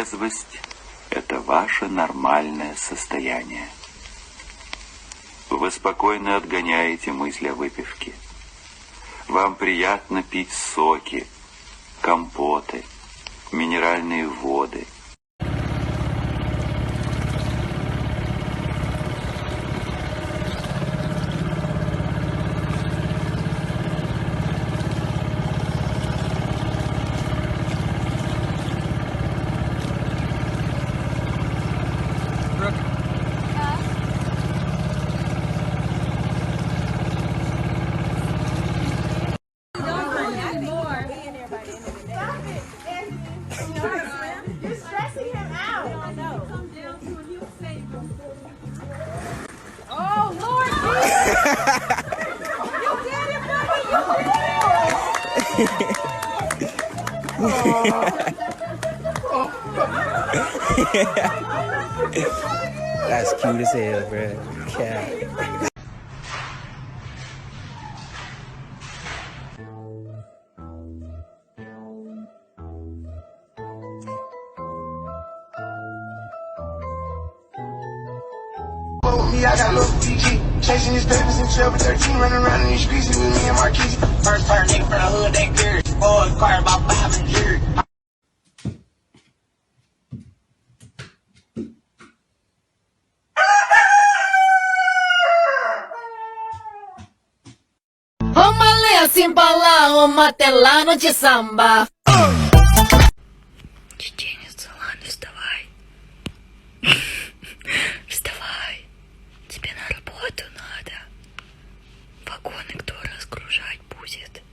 трезвость – это ваше нормальное состояние. Вы спокойно отгоняете мысль о выпивке. Вам приятно пить соки, компоты, минеральные воды. That's cute as hell, bro. Cat. I got little PG, chasing these papers in 12 or 13, running around in these streets with me and Marquise. First part nigga from the hood, they good. Boy, car about 5 and jury. Omalea Simpala, Omatelano de samba. Чеченец, ладно, вставай. Вставай. Тебе на работу надо. Вагоны кто разгружать будет?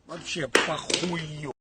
Вообще похую.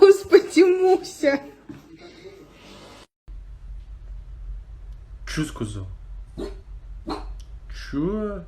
Господи, Муся. Чё сказал? Чё?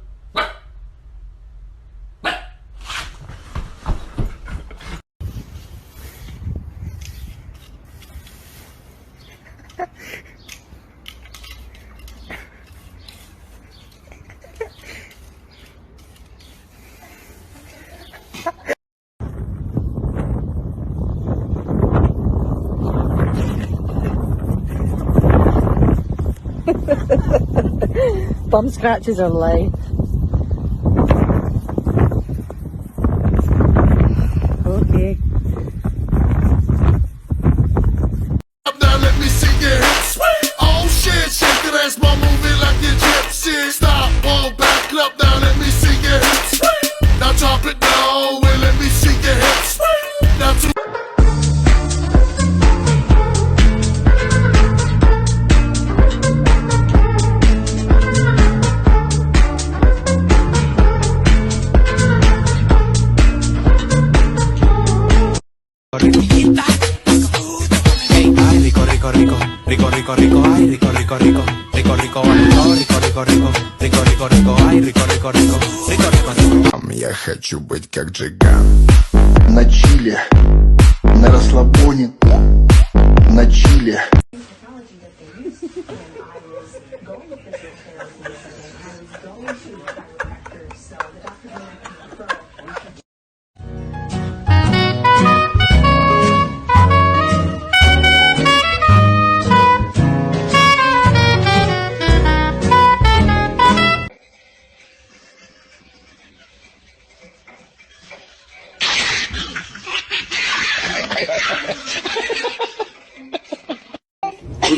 Bum scratches are late. Okay. Up now, let me see your hips. Oh shit, shake that ass, mom, move it like you gypsy. Stop, won't back up now, let me see your hips. Now drop it down, and let me see your hips. Now Я хочу быть как Джиган. На чиле, на расслабоне, на чиле.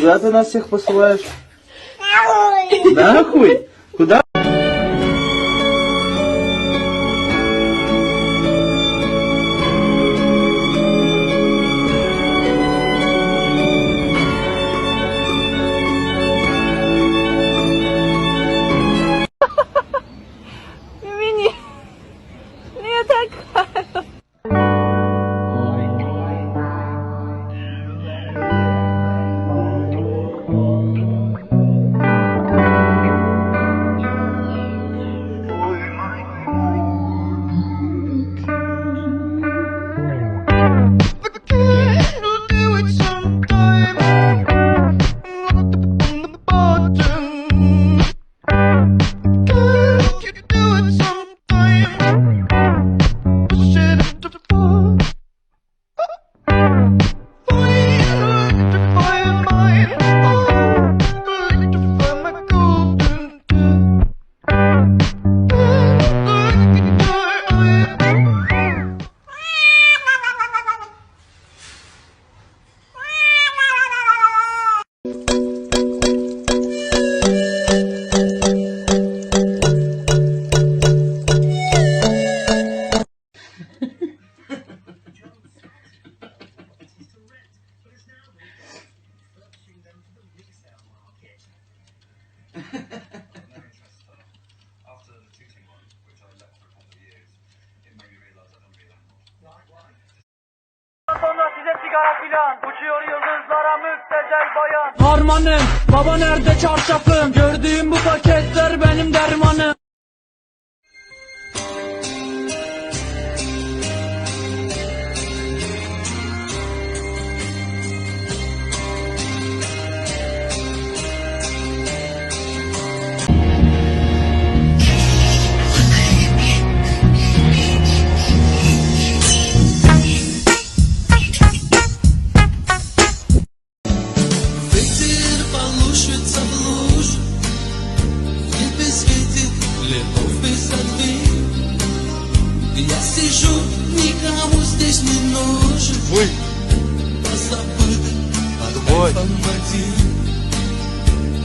Куда ты нас всех посылаешь? Нахуй? Куда? Sonra size sigara filan, uçuyor yıldızlara müptezel bayan. Harmanım, baba nerede çarşafım? Gördüğüm bu paketler benim dermanım. Я сижу, никому здесь не нужен. Позабыт под кайфом один.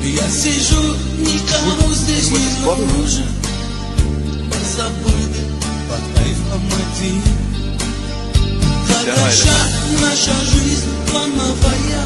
Я сижу, никому здесь не нужен. Позабыт под кайфом один. Хороша наша жизнь плановая.